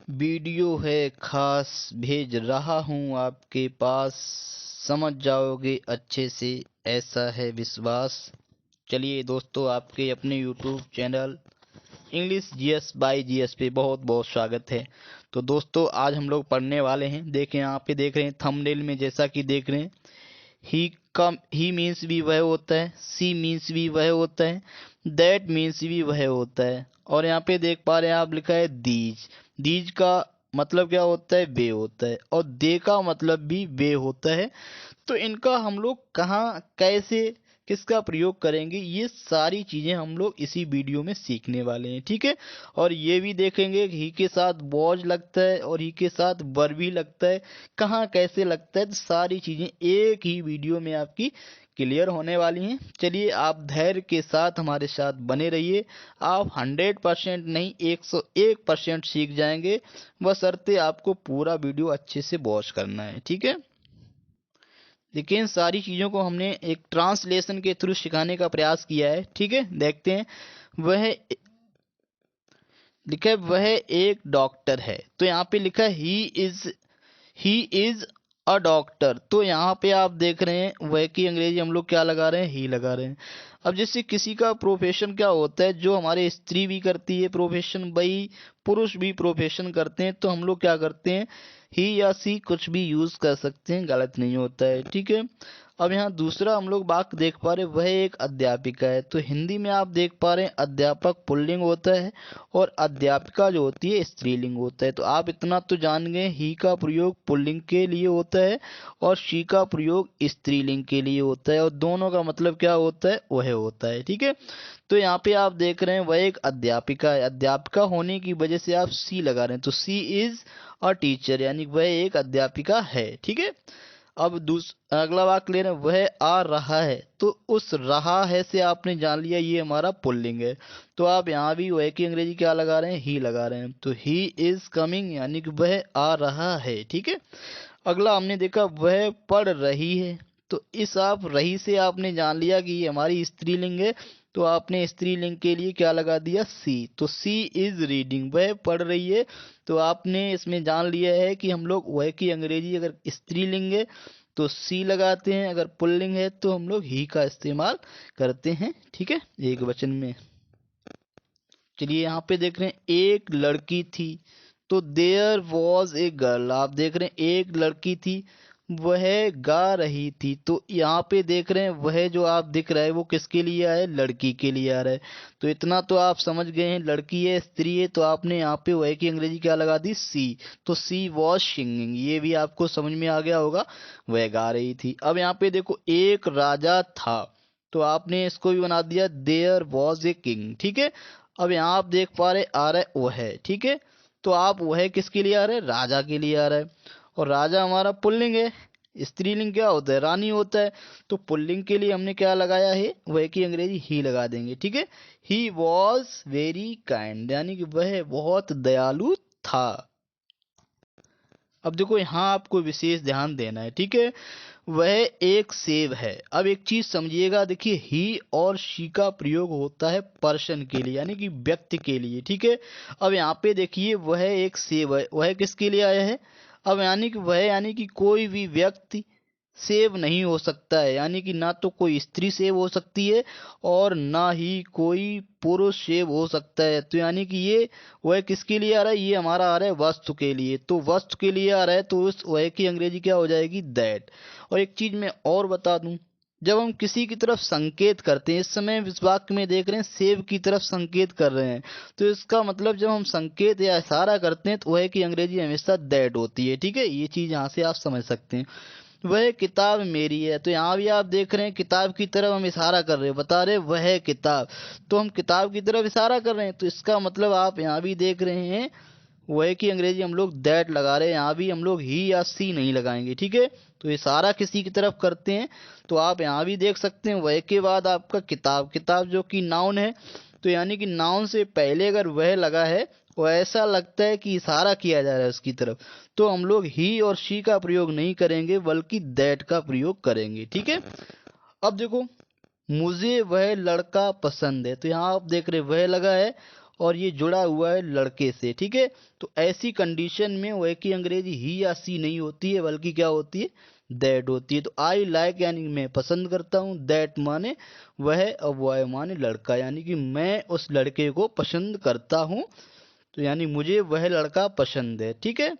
Video है खास भेज रहा हूँ आपके पास, समझ जाओगे अच्छे से, ऐसा है विश्वास। चलिए दोस्तों, आपके अपने YouTube channel English GS bye GS पे बहुत बहुत स्वागत है। तो दोस्तों, आज हम लोग पढ़ने वाले हैं। देखें, यहाँ पे देख रहे हैं थंबनेल में, जैसा कि देख रहे हैं, ही मीन्स भी वह होता है, सी मीन्स भी वह होता है, दैट मीन्स भी वह होता है। और यहाँ पे देख पा रहे हैं आप, लिखा है दीज। दीज का मतलब क्या होता है? वे होता है। और दे का मतलब भी वे होता है। तो इनका हम लोग कहाँ, कैसे, किसका प्रयोग करेंगे, ये सारी चीजें हम लोग इसी वीडियो में सीखने वाले हैं, ठीक है। और ये भी देखेंगे कि ही के साथ वॉज लगता है और ही के साथ वर भी लगता है, कहाँ कैसे लगता है। तो सारी चीजें एक ही वीडियो में आपकी क्लियर होने वाली हैं। चलिए, आप धैर्य के साथ हमारे साथ बने रहिए। आप 100% नहीं, 101% सीख जाएंगे, बशर्ते आपको पूरा वीडियो अच्छे से वॉच करना है, ठीक है। लेकिन सारी चीज़ों को हमने एक ट्रांसलेशन के थ्रू सिखाने का प्रयास किया है, ठीक है। देखते हैं। वह लिखा है वह एक डॉक्टर है, तो यहाँ पे लिखा है ही इज अ डॉक्टर। तो यहाँ पे आप देख रहे हैं, वह की अंग्रेजी हम लोग क्या लगा रहे हैं? ही लगा रहे हैं। अब जैसे किसी का प्रोफेशन क्या होता है, जो हमारे स्त्री भी करती है प्रोफेशन, वही पुरुष भी प्रोफेशन करते हैं, तो हम लोग क्या करते हैं? ही या सी कुछ भी यूज कर सकते हैं, गलत नहीं होता है, ठीक है। अब यहाँ दूसरा हम लोग वाक्य देख पा रहे हैं, वह एक अध्यापिका है। तो हिंदी में आप देख पा रहे हैं, अध्यापक पुल्लिंग होता है और अध्यापिका जो होती है स्त्रीलिंग होता है। तो आप इतना तो जान गए, ही का प्रयोग पुल्लिंग के लिए होता है और शी का प्रयोग स्त्रीलिंग के लिए होता है, और दोनों का मतलब क्या होता है? वह होता है, ठीक है। तो यहाँ पे आप देख रहे हैं, वह एक अध्यापिका है। अध्यापिका होने की वजह से आप सी लगा रहे हैं, तो सी इज अ टीचर, यानी वह एक अध्यापिका है, ठीक है। अब अगला वाक्य ले रहे हैं, वह आ रहा है। तो उस रहा है से आपने जान लिया ये हमारा पुल्लिंग है। तो आप यहाँ भी वह की अंग्रेजी क्या लगा रहे हैं? ही लगा रहे हैं। तो ही इज कमिंग, यानी कि वह आ रहा है, ठीक है। अगला हमने देखा, वह पढ़ रही है। तो इस आप रही से आपने जान लिया कि ये हमारी स्त्रीलिंग है, तो आपने स्त्रीलिंग के लिए क्या लगा दिया? सी। तो सी इज रीडिंग, वह पढ़ रही है। तो आपने इसमें जान लिया है कि हम लोग वह की अंग्रेजी अगर स्त्रीलिंग है तो सी लगाते हैं, अगर पुल्लिंग है तो हम लोग ही का इस्तेमाल करते हैं, ठीक है, एक वचन में। चलिए, यहाँ पे देख रहे हैं, एक लड़की थी। तो देयर वॉज ए गर्ल। आप देख रहे हैं, एक लड़की थी, वह गा रही थी। तो यहाँ पे देख रहे हैं, वह जो आप दिख रहा है वो किसके लिए आया है? लड़की के लिए आ रहा है। तो इतना तो आप समझ गए हैं, लड़की है, स्त्री है, तो आपने यहाँ पे वह की अंग्रेजी क्या लगा दी? सी। तो सी वॉज सिंगिंग, ये भी आपको समझ में आ गया होगा, वह गा रही थी। अब यहाँ पे देखो, एक राजा था, तो आपने इसको भी बना दिया, देयर वॉज ए किंग, ठीक है। अब यहाँ आप देख पा रहे, आ रहा है वह, ठीक है। तो आप वह किसके लिए आ रहे हैं? राजा के लिए आ रहा है। और राजा हमारा पुल्लिंग है, स्त्रीलिंग क्या होता है? रानी होता है। तो पुल्लिंग के लिए हमने क्या लगाया है? वह की अंग्रेजी ही लगा देंगे, ठीक है। ही वॉज वेरी काइंड, यानी कि वह बहुत दयालु था। अब देखो, यहाँ आपको विशेष ध्यान देना है, ठीक है। वह एक सेब है। अब एक चीज समझिएगा, देखिए, ही और शी का प्रयोग होता है पर्सन के लिए, यानी कि व्यक्ति के लिए, ठीक है। अब यहाँ पे देखिए, वह एक सेब है, वह किसके लिए आया है? अब यानी कि वह, यानी कि कोई भी व्यक्ति सेव नहीं हो सकता है, यानी कि ना तो कोई स्त्री सेव हो सकती है और ना ही कोई पुरुष सेव हो सकता है। तो यानी कि ये वह किसके लिए आ रहा है? ये हमारा आ रहा है वस्तु के लिए। तो वस्तु के लिए आ रहा है, तो उस वह की अंग्रेजी क्या हो जाएगी? दैट। और एक चीज मैं और बता दूं, जब हम किसी की तरफ संकेत करते हैं, इस समय इस वाक्य में देख रहे हैं सेव की तरफ संकेत कर रहे हैं, तो इसका मतलब जब हम संकेत या इशारा करते हैं तो वह की अंग्रेजी हमेशा दैट होती है, ठीक है। ये चीज यहाँ से आप समझ सकते हैं। वह किताब मेरी है। तो यहाँ भी आप देख रहे हैं, किताब की तरफ हम इशारा कर रहे हैं, बता रहे हैं वह किताब, तो हम किताब की तरफ इशारा कर रहे हैं, तो इसका मतलब आप यहाँ भी देख रहे हैं, वह की अंग्रेजी हम लोग दैट लगा रहे हैं। यहाँ भी हम लोग ही या सी नहीं लगाएंगे, ठीक है। तो इशारा किसी की तरफ करते हैं, तो आप यहाँ भी देख सकते हैं, वह के बाद आपका किताब, किताब जो कि नाउन है, तो यानी कि नाउन से पहले अगर वह लगा है, वो ऐसा लगता है कि इशारा किया जा रहा है उसकी तरफ, तो हम लोग ही और शी का प्रयोग नहीं करेंगे, बल्कि दैट का प्रयोग करेंगे, ठीक है। अब देखो, मुझे वह लड़का पसंद है। तो यहाँ आप देख रहे हैं, वह लगा है और ये जुड़ा हुआ है लड़के से, ठीक है। तो ऐसी कंडीशन में वह की अंग्रेजी ही या सी नहीं होती है, बल्कि क्या होती है, दैट होती है। तो आई लाइक यानी मैं पसंद करता हूँ, दैट माने वह, और बॉय माने लड़का, यानी कि मैं उस लड़के को पसंद करता हूँ, तो यानी मुझे वह लड़का पसंद है, ठीक है।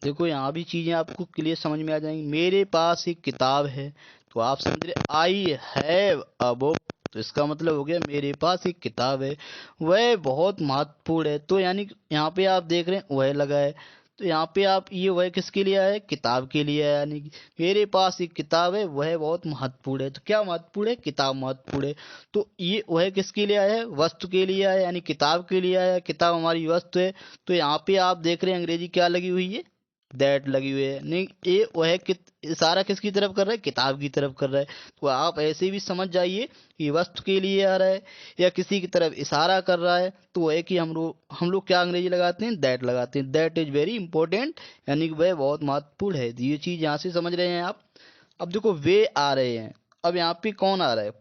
देखो यहाँ भी चीजें आपको क्लियर समझ में आ जाएंगी। मेरे पास एक किताब है, तो आप समझ रहे आई हैव अ बुक, तो इसका मतलब हो गया मेरे पास एक किताब है, वह बहुत महत्वपूर्ण है। तो यानी यहाँ पे आप देख रहे हैं वह लगा है, तो यहाँ पे आप ये वह किसके लिए आया है, किताब के लिए आया, यानी कि मेरे पास एक किताब है वह बहुत महत्वपूर्ण है। तो क्या महत्वपूर्ण है, किताब महत्वपूर्ण है। तो ये वह किसके लिए आया है, वस्तु के लिए आया, यानी किताब के लिए आया, किताब हमारी वस्तु है। तो यहाँ पे आप देख रहे हैं अंग्रेजी क्या लगी हुई है, दैट लगी हुई है, नहीं ये वह इशारा किसकी तरफ कर रहा है, किताब की तरफ कर रहा है। तो आप ऐसे भी समझ जाइए कि वस्तु के लिए आ रहा है या किसी की तरफ इशारा कर रहा है, तो वह कि हम लोग क्या अंग्रेजी लगाते हैं, दैट लगाते हैं। दैट इज वेरी इंपॉर्टेंट, यानी कि वह बहुत महत्वपूर्ण है। तो ये चीज यहाँ से समझ रहे हैं आप। अब देखो वे आ रहे हैं, अब यहाँ पे कौन आ रहा है,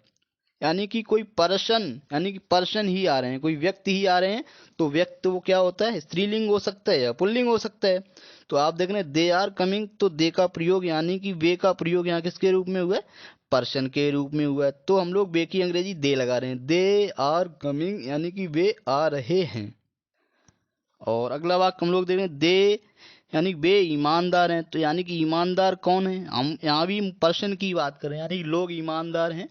यानी कि कोई पर्सन, यानी कि पर्सन ही आ रहे हैं, कोई व्यक्ति ही आ रहे हैं। तो व्यक्ति वो क्या होता है, स्त्रीलिंग हो सकता है या पुल्लिंग हो सकता है। तो आप देख रहे हैं दे आर कमिंग, तो दे का प्रयोग यानी कि वे का प्रयोग यहाँ किसके रूप में हुआ है, पर्सन के रूप में हुआ है। तो हम लोग वे की अंग्रेजी दे लगा रहे हैं, दे आर कमिंग यानी कि वे आ रहे हैं। और अगला वाक्य हम लोग देख रहे हैं दे, यानी वे ईमानदार हैं। तो यानी कि ईमानदार कौन है, हम यहाँ भी पर्सन की बात कर रहे हैं, यानी कि लोग ईमानदार हैं,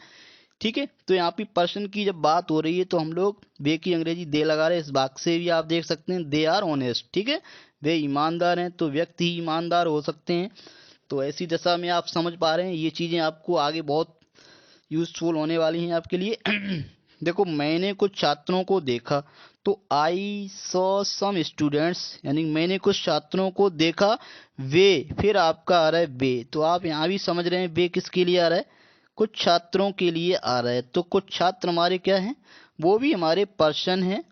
ठीक है। तो यहाँ पे पर्सन की जब बात हो रही है तो हम लोग वे की अंग्रेजी दे लगा रहे हैं। इस वाक्य से भी आप देख सकते हैं दे आर ऑनेस्ट, ठीक है, वे ईमानदार हैं, तो व्यक्ति ही ईमानदार हो सकते हैं। तो ऐसी दशा में आप समझ पा रहे हैं, ये चीजें आपको आगे बहुत यूजफुल होने वाली हैं आपके लिए। देखो मैंने कुछ छात्रों को देखा, तो आई सॉ सम स्टूडेंट्स, यानी मैंने कुछ छात्रों को देखा, वे फिर आपका आ रहा है वे। तो आप यहाँ भी समझ रहे हैं वे किसके लिए आ रहा है, कुछ छात्रों के लिए आ रहा है। तो कुछ छात्र हमारे क्या हैं, वो भी हमारे पर्सन हैं,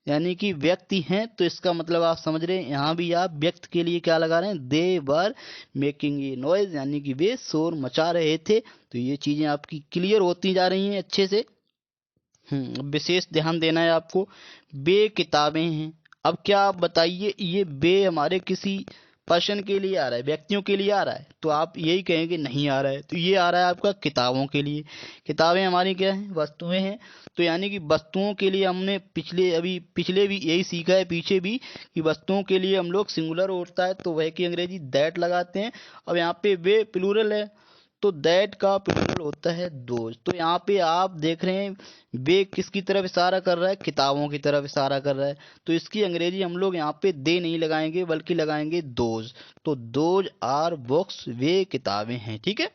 यानी कि व्यक्ति हैं। तो इसका मतलब आप समझ रहे हैं, यहाँ भी आप व्यक्ति के लिए क्या लगा रहे हैं, दे वर मेकिंग ए नॉइज, यानी कि वे शोर मचा रहे थे। तो ये चीजें आपकी क्लियर होती जा रही हैं अच्छे से। विशेष ध्यान देना है आपको। बे किताबें हैं, अब क्या आप बताइए, ये बे हमारे किसी पर्सन के लिए आ रहा है, व्यक्तियों के लिए आ रहा है, तो आप यही कहेंगे नहीं आ रहा है। तो ये आ रहा है आपका किताबों के लिए। किताबें हमारी क्या है, वस्तुएं हैं। तो यानी कि वस्तुओं के लिए हमने पिछले भी यही सीखा है, पीछे भी, कि वस्तुओं के लिए हम लोग सिंगुलर होता है तो वह की अंग्रेजी दैट लगाते हैं। अब यहाँ पे वे प्लूरल है, तो दैट का प्लूरल होता है दोज। तो यहाँ पे आप देख रहे हैं वे किसकी तरफ इशारा कर रहा है, किताबों की तरफ इशारा कर रहा है। तो इसकी अंग्रेजी हम लोग यहाँ पे दे नहीं लगाएंगे, बल्कि लगाएंगे दोज। तो दोज आर बुक्स, वे किताबें हैं, ठीक है।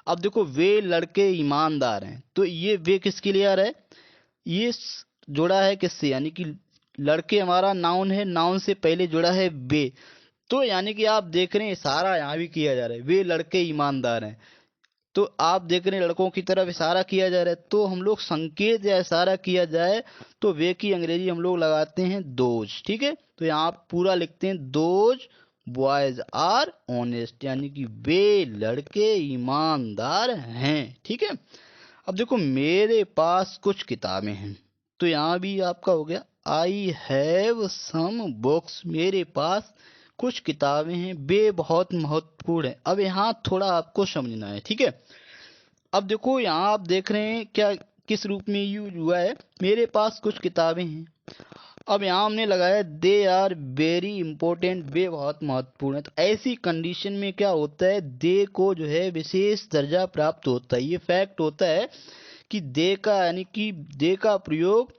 अब देखो वे लड़के ईमानदार हैं, तो ये वे किसके लिए आ रहा है, ये जुड़ा है किससे, यानी कि लड़के हमारा नाउन है, नाउन से पहले जुड़ा है वे। तो यानी कि आप देख रहे हैं इशारा यहाँ भी किया जा रहा है, वे लड़के ईमानदार हैं। तो आप देख रहे हैं लड़कों की तरफ इशारा किया जा रहा है, तो हम लोग संकेत या इशारा किया जाए तो वे की अंग्रेजी हम लोग लगाते हैं दोज, ठीक है। तो यहाँ आप पूरा लिखते हैं दोज बॉयज आर ऑनेस्ट, यानी कि वे लड़के ईमानदार हैं, ठीक है। अब देखो मेरे पास कुछ किताबें हैं, तो यहाँ भी आपका हो गया आई हैव सम बुक्स, मेरे पास कुछ किताबें हैं, वे बहुत महत्वपूर्ण है। अब यहाँ थोड़ा आपको समझना है, ठीक है। अब देखो यहाँ आप देख रहे हैं क्या किस रूप में यूज हुआ है, मेरे पास कुछ किताबें हैं। अब यहाँ हमने लगाया दे आर वेरी इंपॉर्टेंट, वे बहुत महत्वपूर्ण है। तो ऐसी कंडीशन में क्या होता है, दे को जो है विशेष दर्जा प्राप्त होता है। ये फैक्ट होता है कि दे का, यानी कि दे का प्रयोग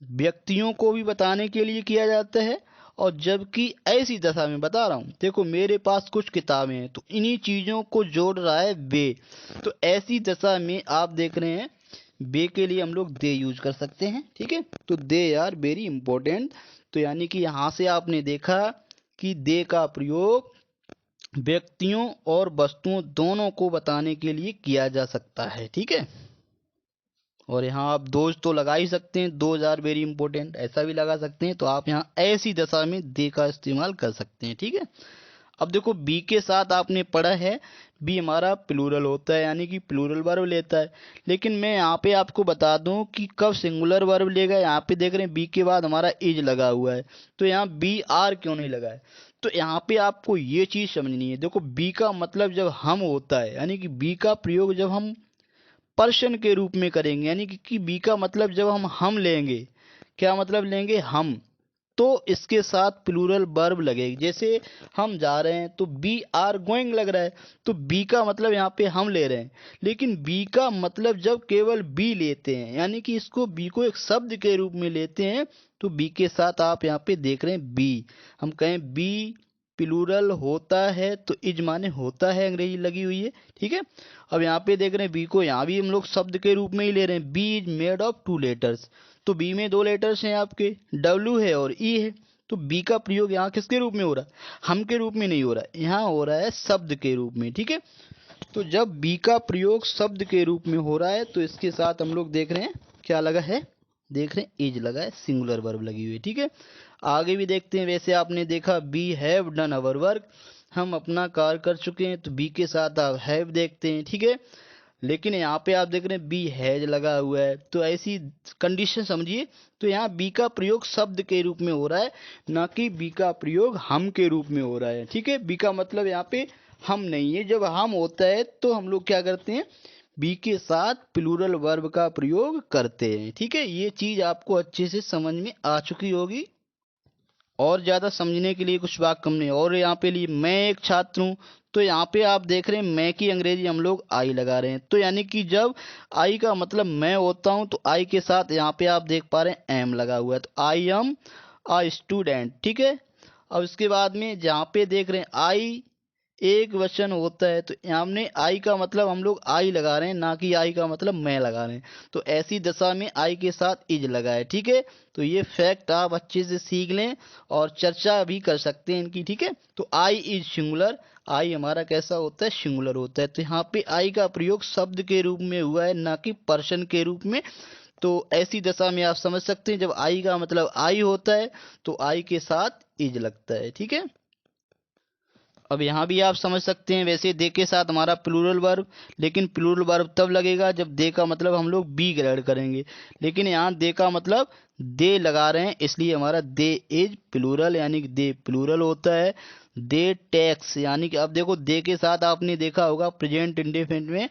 व्यक्तियों को भी बताने के लिए किया जाता है, और जबकि ऐसी दशा में बता रहा हूँ, देखो मेरे पास कुछ किताबें हैं, तो इन्हीं चीजों को जोड़ रहा है वे। तो ऐसी दशा में आप देख रहे हैं बे के लिए हम लोग दे यूज कर सकते हैं, ठीक है। तो दे आर वेरी इंपॉर्टेंट, तो यानी कि यहां से आपने देखा कि दे का प्रयोग व्यक्तियों और वस्तुओं दोनों को बताने के लिए किया जा सकता है, ठीक है। और यहाँ आप दोज तो लगा ही सकते हैं, दोज आर वेरी इंपॉर्टेंट ऐसा भी लगा सकते हैं। तो आप यहाँ ऐसी दशा में दे का इस्तेमाल कर सकते हैं, ठीक है। अब देखो बी के साथ आपने पढ़ा है बी हमारा प्लूरल होता है यानी कि प्लूरल वर्ब लेता है। लेकिन मैं यहाँ पे आपको बता दूं कि कब सिंगुलर वर्ब लेगा। यहाँ पे देख रहे हैं बी के बाद हमारा इज लगा हुआ है, तो यहाँ बी आर क्यों नहीं लगा है। तो यहाँ पे आपको ये चीज समझनी है। देखो बी का मतलब जब हम होता है यानी कि बी का प्रयोग जब हम पर्सन के रूप में करेंगे यानी कि बी का मतलब जब हम लेंगे, क्या मतलब लेंगे हम, तो इसके साथ प्लूरल वर्ब लगेगी। जैसे हम जा रहे हैं तो बी आर गोइंग लग रहा है, तो बी का मतलब यहाँ पे हम ले रहे हैं। लेकिन बी का मतलब जब केवल बी लेते हैं यानी कि इसको बी को एक शब्द के रूप में लेते हैं, तो बी के साथ आप यहाँ पे देख रहे हैं बी, हम कहें बी प्लूरल होता है तो इज माने होता है अंग्रेजी लगी हुई है, ठीक है। अब यहाँ पे देख रहे हैं बी को यहाँ भी हम लोग शब्द के रूप में ही ले रहे हैं। B is made of 2 letters, तो बी में 2 लेटर्स हैं आपके, डब्ल्यू है और ई है। तो बी का प्रयोग यहाँ किसके रूप में हो रहा है, हम के रूप में नहीं हो रहा है, यहाँ हो रहा है शब्द के रूप में, ठीक है। तो जब बी का प्रयोग शब्द के रूप में हो रहा है तो इसके साथ हम लोग देख रहे हैं क्या लगा है, देख रहे हैं इज लगा है, सिंगुलर वर्ब लगी हुई है, ठीक है। आगे भी देखते हैं। वैसे आपने देखा we have done our work, हम अपना कार्य कर चुके हैं, तो बी के साथ आप हैव देखते हैं, ठीक है। लेकिन यहाँ पे आप देख रहे हैं बी हैज लगा हुआ है, तो ऐसी कंडीशन समझिए। तो यहाँ बी का प्रयोग शब्द के रूप में हो रहा है, ना कि बी का प्रयोग हम के रूप में हो रहा है, ठीक है। बी का मतलब यहाँ पे हम नहीं है। जब हम होता है तो हम लोग क्या करते हैं, बी के साथ प्लूरल वर्ब का प्रयोग करते हैं, ठीक है। ये चीज आपको अच्छे से समझ में आ चुकी होगी। और ज्यादा समझने के लिए कुछ बात कम नहीं। और यहाँ पे लिए मैं एक छात्र हूँ, तो यहाँ पे आप देख रहे हैं मैं की अंग्रेजी हम लोग आई लगा रहे हैं। तो यानी कि जब आई का मतलब मैं होता हूँ, तो आई के साथ यहाँ पे आप देख पा रहे हैं एम लगा हुआ है, तो आई एम अ स्टूडेंट, ठीक है। अब इसके बाद में जहाँ पे देख रहे हैं आई एक वचन होता है, तो हमने आई का मतलब हम लोग आई लगा रहे हैं, ना कि आई का मतलब मैं लगा रहे हैं। तो ऐसी दशा में आई के साथ इज लगा है, ठीक है। तो ये फैक्ट आप अच्छे से सीख लें और चर्चा भी कर सकते हैं इनकी, ठीक है। तो आई इज सिंगुलर, आई हमारा कैसा होता है, सिंगुलर होता है। तो यहाँ पे आई का प्रयोग शब्द के रूप में हुआ है, ना कि पर्सन के रूप में। तो ऐसी दशा में आप समझ सकते हैं जब आई का मतलब आई होता है तो आई के साथ इज लगता है, ठीक है। अब यहाँ भी आप समझ सकते हैं। वैसे दे के साथ हमारा प्लूरल वर्ब, लेकिन प्लूरल वर्ब तब लगेगा जब दे का मतलब हम लोग बी ग्रेड करेंगे। लेकिन यहाँ दे का मतलब दे लगा रहे हैं, इसलिए हमारा दे इज प्लूरल यानी कि दे प्लूरल होता है। दे टैक्स यानी कि अब देखो दे के साथ आपने देखा होगा प्रेजेंट इंडेफिनिट में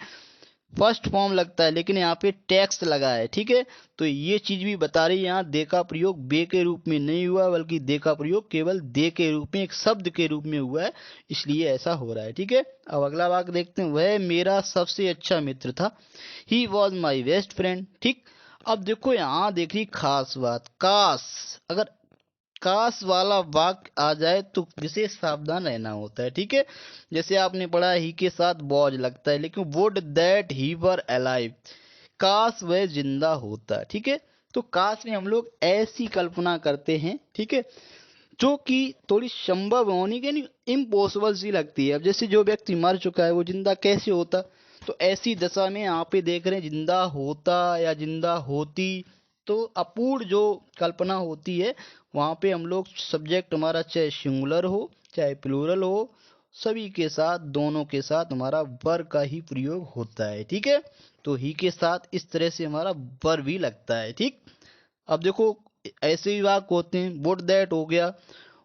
फर्स्ट फॉर्म लगता है, लेकिन यहाँ पे टैक्स लगा है, ठीक है। तो ये चीज भी बता रही है यहाँ दे का प्रयोग बे के रूप में नहीं हुआ, बल्कि दे का प्रयोग केवल दे के रूप में एक शब्द के रूप में हुआ है, इसलिए ऐसा हो रहा है, ठीक है। अब अगला वाक्य देखते हैं। वह मेरा सबसे अच्छा मित्र था, he was my best friend, ठीक। अब देखो यहाँ देखिए खास बात, काश, अगर काश वाला वाक्य आ जाए तो विशेष सावधान रहना होता है, ठीक है। जैसे आपने पढ़ा ही के साथ बॉज लगता है, लेकिन would that he were alive, काश वह जिंदा होता, ठीक है। तो काश में हम लोग ऐसी कल्पना करते हैं, ठीक है, जो कि थोड़ी संभव होने के नहीं, इम्पॉसिबल सी लगती है। अब जैसे जो व्यक्ति मर चुका है वो जिंदा कैसे होता, तो ऐसी दशा में यहाँ पे देख रहे हैं जिंदा होता या जिंदा होती, तो अपूर्ण जो कल्पना होती है वहां पे हम लोग सब्जेक्ट हमारा चाहे सिंगुलर हो चाहे प्लूरल हो, सभी के साथ दोनों के साथ हमारा वर का ही प्रयोग होता है, ठीक है। तो ही के साथ इस तरह से हमारा वर भी लगता है, ठीक। अब देखो ऐसे ही वाक्य होते हैं, वुड दैट हो गया,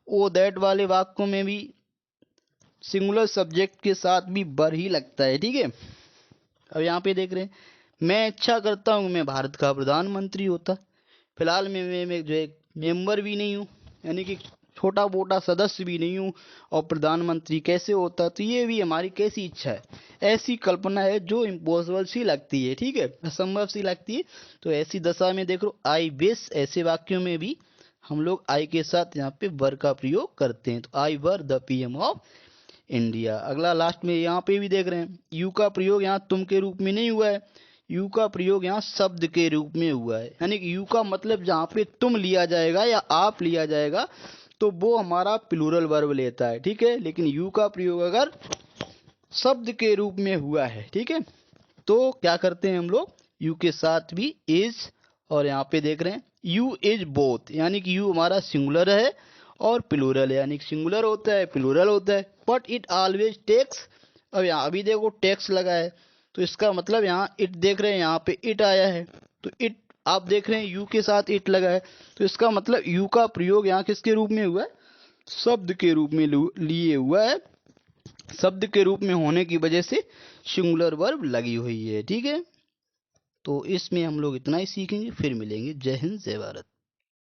ओ दैट वाले वाक्यों में भी सिंगुलर सब्जेक्ट के साथ भी वर ही लगता है, ठीक है। अब यहाँ पे देख रहे हैं मैं इच्छा करता हूँ मैं भारत का प्रधानमंत्री होता। फिलहाल मैं जो एक मेंबर भी नहीं हूँ, यानी कि छोटा मोटा सदस्य भी नहीं हूँ, और प्रधानमंत्री कैसे होता, तो ये भी हमारी कैसी इच्छा है, ऐसी कल्पना है जो इम्पॉसिबल सी लगती है, ठीक है, असंभव सी लगती है। तो ऐसी दशा में देख लो आई विश, ऐसे वाक्यों में भी हम लोग आई के साथ यहाँ पे वर का प्रयोग करते हैं। तो I were the PM of India. अगला लास्ट में यहाँ पे भी देख रहे हैं यू का प्रयोग यहाँ तुम के रूप में नहीं हुआ है, यू का प्रयोग यहाँ शब्द के रूप में हुआ है, यानी कि यू का मतलब जहाँ पे तुम लिया जाएगा या आप लिया जाएगा तो वो हमारा प्लूरल वर्ब लेता है, ठीक है। लेकिन यू का प्रयोग अगर शब्द के रूप में हुआ है, ठीक है, तो क्या करते हैं हम लोग यू के साथ भी इज, और यहाँ पे देख रहे हैं यू इज बोथ, यानी कि यू हमारा सिंगुलर है और प्लूरल है, यानी कि सिंगुलर होता है प्लूरल होता है, बट इट ऑलवेज टेक्स अब यहाँ अभी देखो टैक्स लगा है, तो इसका मतलब यहाँ इट देख रहे हैं, यहाँ पे इट आया है, तो इट आप देख रहे हैं यू के साथ इट लगा है, तो इसका मतलब यू का प्रयोग यहाँ किसके रूप में हुआ है, शब्द के रूप में लिए हुआ है। शब्द के रूप में होने की वजह से सिंगुलर वर्ब लगी हुई है। ठीक है, तो इसमें हम लोग इतना ही सीखेंगे, फिर मिलेंगे। जय हिंद जय भारत।